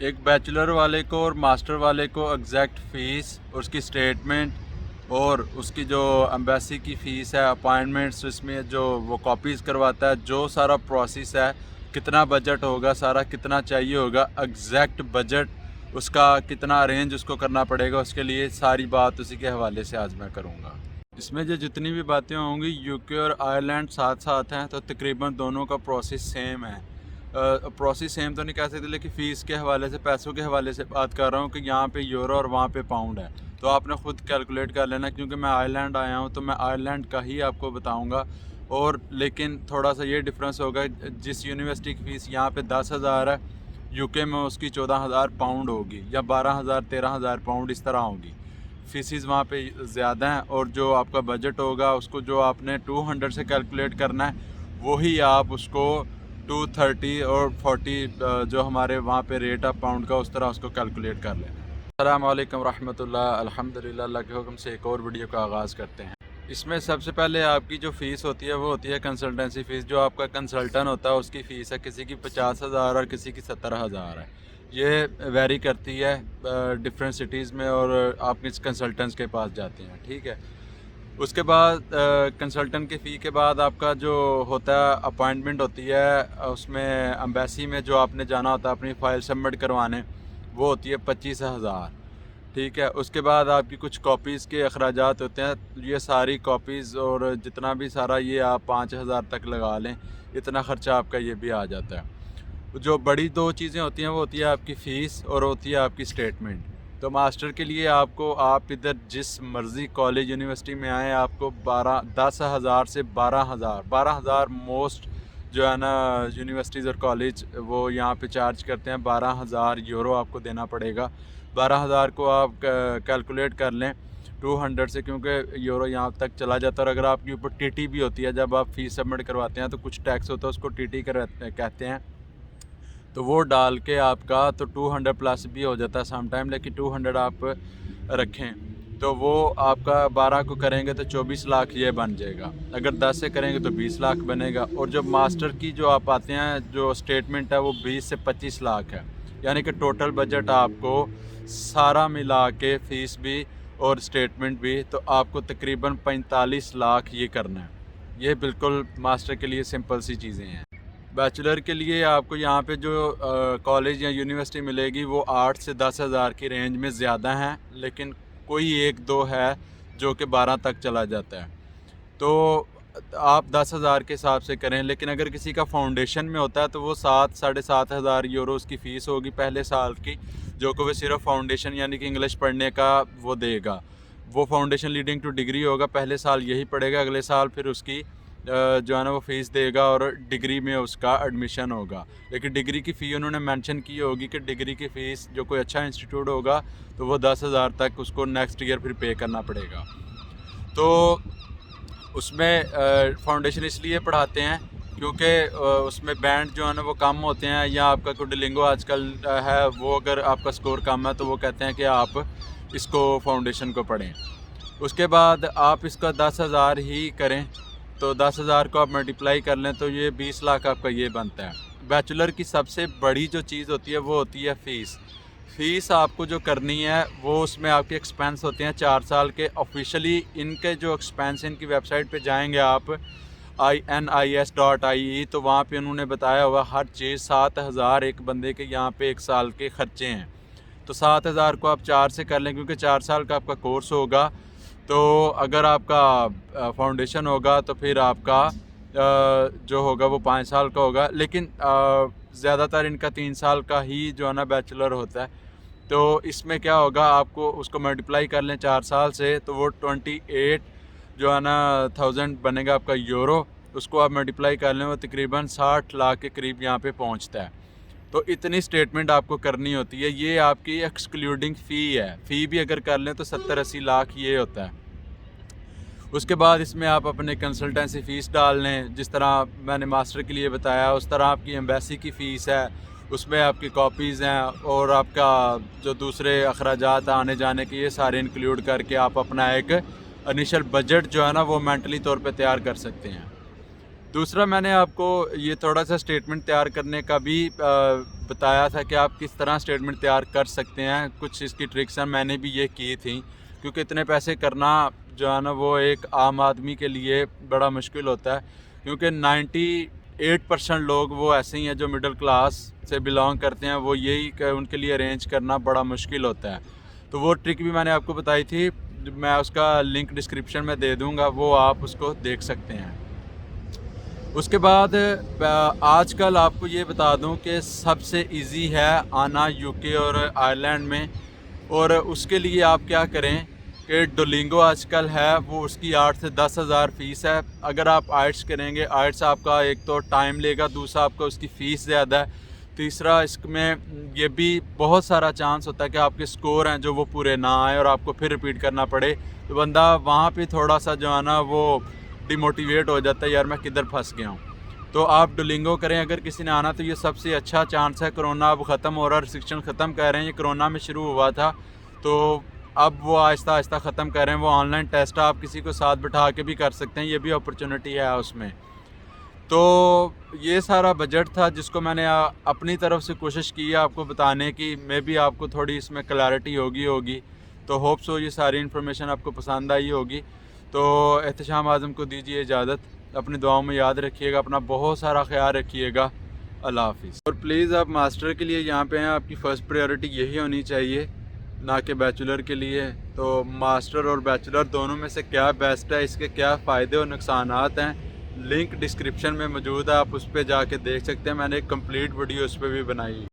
एक बैचलर वाले को और मास्टर वाले को एग्जैक्ट फ़ीस, उसकी स्टेटमेंट और उसकी जो एम्बेसी की फ़ीस है, अपॉइंटमेंट्स, इसमें जो वो कॉपीज़ करवाता है, जो सारा प्रोसेस है, कितना बजट होगा, सारा कितना चाहिए होगा, एग्जैक्ट बजट उसका कितना अरेंज उसको करना पड़ेगा, उसके लिए सारी बात उसी के हवाले से आज मैं करूँगा। इसमें जो जितनी भी बातें होंगी, यूके और आयरलैंड साथ साथ हैं, तो तकरीबन दोनों का प्रोसेस सेम है। प्रोसेस सेम तो नहीं कह सकते, लेकिन फ़ीस के हवाले से, पैसों के हवाले से बात कर रहा हूँ कि यहाँ पे यूरो और वहाँ पे पाउंड है, तो आपने ख़ुद कैलकुलेट कर लेना। क्योंकि मैं आयरलैंड आया हूँ तो मैं आयरलैंड का ही आपको बताऊँगा। और लेकिन थोड़ा सा ये डिफरेंस होगा, जिस यूनिवर्सिटी की फ़ीस यहाँ पे 10,000 है, यूके में उसकी 14,000 पाउंड होगी, या 12,000 13,000 पाउंड इस तरह होगी। फ़ीसिस वहाँ पे ज़्यादा हैं, और जो आपका बजट होगा उसको जो आपने 200 से कैलकुलेट करना है, वही आप उसको 230 और 40 जो हमारे वहाँ पे रेट ऑफ पाउंड का, उस तरह उसको कैलकुलेट कर लेना है। अस्सलाम वालेकुम रहमतुल्लाह। अल्हम्दुलिल्लाह, अल्लाह के हुक्म से एक और वीडियो का आगाज़ करते हैं। इसमें सबसे पहले आपकी जो फ़ीस होती है वो होती है कंसल्टेंसी फ़ीस। जो आपका कंसल्टेंट होता है उसकी फ़ीस है, किसी की 50,000 और किसी की 70,000 है। ये वेरी करती है डिफरेंट सिटीज़ में, और आप किस कंसल्टेंट्स के पास जाते हैं, ठीक है। उसके बाद कंसल्टेंट की फ़ी के बाद आपका जो होता है अपॉइंटमेंट होती है, उसमें एम्बेसी में जो आपने जाना होता है अपनी फ़ाइल सबमिट करवाने, वो होती है 25,000, ठीक है। उसके बाद आपकी कुछ कॉपीज़ के अखराजात होते हैं, ये सारी कॉपीज़ और जितना भी सारा, ये आप 5,000 तक लगा लें, इतना ख़र्चा आपका ये भी आ जाता है। जो बड़ी दो चीज़ें होती हैं वो होती है आपकी फ़ीस और होती है आपकी स्टेटमेंट। तो मास्टर के लिए आपको, आप इधर जिस मर्ज़ी कॉलेज यूनिवर्सिटी में आएँ, आपको 10,000 से 12,000 मोस्ट जो है ना यूनिवर्सिटीज़ और कॉलेज वो यहाँ पे चार्ज करते हैं। 12,000 यूरो आपको देना पड़ेगा। 12,000 को आप कैलकुलेट कर लें 200 से, क्योंकि यूरो यहाँ तक चला जाता है। और अगर आपके ऊपर टीटी भी होती है, जब आप फ़ीस सबमिट करवाते हैं तो कुछ टैक्स होता है, उसको टीटी कहते हैं, तो वो डाल के आपका तो 200 प्लस भी हो जाता है सम टाइम। लेकिन 200 आप रखें तो वो आपका 12 को करेंगे तो 24 लाख ये बन जाएगा। अगर 10 से करेंगे तो 20 लाख बनेगा। और जो मास्टर की जो आप आते हैं, जो स्टेटमेंट है, वो 20 से 25 लाख है। यानी कि टोटल बजट आपको सारा मिला के, फ़ीस भी और स्टेटमेंट भी, तो आपको तकरीबन 45 लाख ये करना है। ये बिल्कुल मास्टर के लिए सिंपल सी चीज़ें हैं। बैचलर के लिए आपको यहाँ पे जो कॉलेज या यूनिवर्सिटी मिलेगी, वो 8 से 10,000 की रेंज में ज़्यादा हैं, लेकिन कोई एक दो है जो कि 12 तक चला जाता है। तो आप 10,000 के हिसाब से करें। लेकिन अगर किसी का फाउंडेशन में होता है तो वो 7 साढ़े 7,000 यूरो उसकी फ़ीस होगी पहले साल की, जो कि वो सिर्फ फाउंडेशन यानी कि इंग्लिश पढ़ने का वो देगा। वो फाउंडेशन लीडिंग टू डिग्री होगा, पहले साल यही पढ़ेगा, अगले साल फिर उसकी जो है ना वो फ़ीस देगा और डिग्री में उसका एडमिशन होगा। लेकिन डिग्री की फ़ी उन्होंने मेंशन की होगी कि डिग्री की फ़ीस जो कोई अच्छा इंस्टीट्यूट होगा तो वो 10,000 तक उसको नेक्स्ट ईयर फिर पे करना पड़ेगा। तो उसमें फाउंडेशन इसलिए पढ़ाते हैं क्योंकि उसमें बैंड जो है ना वो कम होते हैं, या आपका कोई डुओलिंगो आजकल है, वो अगर आपका स्कोर कम है तो वो कहते हैं कि आप इसको फाउंडेशन को पढ़ें। उसके बाद आप इसका 10,000 ही करें, तो 10,000 को आप मल्टीप्लाई कर लें तो ये 20 लाख आपका ये बनता है। बैचलर की सबसे बड़ी जो चीज़ होती है वो होती है फ़ीस। फ़ीस आपको जो करनी है वो, उसमें आपके एक्सपेंस होते हैं 4 साल के। ऑफिशियली इनके जो एक्सपेंस, इनकी वेबसाइट पे जाएंगे आप INIS.IE, तो वहाँ पे उन्होंने बताया हुआ हर चीज़ 7,000 एक बंदे के यहाँ पे एक साल के ख़र्चे हैं। तो 7,000 को आप 4 से कर लें, क्योंकि 4 साल का आपका कोर्स होगा। तो अगर आपका फाउंडेशन होगा तो फिर आपका जो होगा वो 5 साल का होगा। लेकिन ज़्यादातर इनका 3 साल का ही जो है ना बैचलर होता है। तो इसमें क्या होगा, आपको उसको मल्टीप्लाई कर लें 4 साल से, तो वो 28 जो है ना 1000 बनेगा आपका यूरो। उसको आप मल्टीप्लाई कर लें, वो तकरीबन 60 लाख के करीब यहाँ पे पहुँचता है। तो इतनी स्टेटमेंट आपको करनी होती है। ये आपकी एक्सक्लूडिंग फ़ी है। फ़ी भी अगर कर लें तो 70-80 लाख ये होता है। उसके बाद इसमें आप अपने कंसल्टेंसी फ़ीस डाल लें, जिस तरह मैंने मास्टर के लिए बताया, उस तरह आपकी एम्बेसी की फ़ीस है, उसमें आपकी कॉपीज़ हैं, और आपका जो दूसरे अखराजात आने जाने के, ये सारे इंक्लूड करके आप अपना एक इनिशियल बजट जो है ना वो मेंटली तौर पे तैयार कर सकते हैं। दूसरा, मैंने आपको ये थोड़ा सा स्टेटमेंट तैयार करने का भी बताया था कि आप किस तरह स्टेटमेंट तैयार कर सकते हैं। कुछ इसकी ट्रिक्स हैं, मैंने भी ये की थी, क्योंकि इतने पैसे करना जो है ना वो एक आम आदमी के लिए बड़ा मुश्किल होता है, क्योंकि 98% लोग वो ऐसे ही हैं जो मिडिल क्लास से बिलोंग करते हैं, वो यही उनके लिए अरेंज करना बड़ा मुश्किल होता है। तो वो ट्रिक भी मैंने आपको बताई थी, मैं उसका लिंक डिस्क्रिप्शन में दे दूँगा, वो आप उसको देख सकते हैं। उसके बाद आजकल आपको ये बता दूं कि सबसे इजी है आना यूके और आयरलैंड में, और उसके लिए आप क्या करें कि डुओलिंगो आजकल है, वो उसकी 8 से 10 हज़ार फ़ीस है। अगर आप आइट्स करेंगे, आइट्स आपका एक तो टाइम लेगा, दूसरा आपका उसकी फ़ीस ज़्यादा है, तीसरा इसमें ये भी बहुत सारा चांस होता है कि आपके स्कोर हैं जो वो पूरे ना आए और आपको फिर रिपीट करना पड़े। तो बंदा वहाँ पे थोड़ा सा जो है ना वो डिमोटिवेट हो जाता है, यार मैं किधर फंस गया हूँ। तो आप डुओलिंगो करें अगर किसी ने आना, तो ये सबसे अच्छा चांस है। कोरोना अब ख़त्म हो रहा है, रिस्ट्रिक्शन ख़त्म कर रहे हैं, ये कोरोना में शुरू हुआ था, तो अब वो आहिस्ता आहिस्ता ख़त्म कर रहे हैं। वो ऑनलाइन टेस्ट आप किसी को साथ बिठा के भी कर सकते हैं, ये भी अपॉर्चुनिटी है उसमें। तो ये सारा बजट था जिसको मैंने अपनी तरफ से कोशिश की है आपको बताने की। मे भी आपको थोड़ी इसमें क्लैरिटी होगी। तो होप सो ये सारी इन्फॉर्मेशन आपको पसंद आई होगी। तो एहतशाम आज़म को दीजिए इजाज़त, अपनी दुआओं में याद रखिएगा, अपना बहुत सारा ख्याल रखिएगा। अल्लाह हाफिज़। और प्लीज़ आप मास्टर के लिए यहाँ पे हैं, आपकी फ़र्स्ट प्रायोरिटी यही होनी चाहिए, ना कि बैचलर के लिए। तो मास्टर और बैचलर दोनों में से क्या बेस्ट है, इसके क्या फ़ायदे और नुकसानात हैं, लिंक डिस्क्रिप्शन में मौजूद है, आप उस पर जाके देख सकते हैं। मैंने एक कंप्लीट वीडियो उस पर भी बनाई।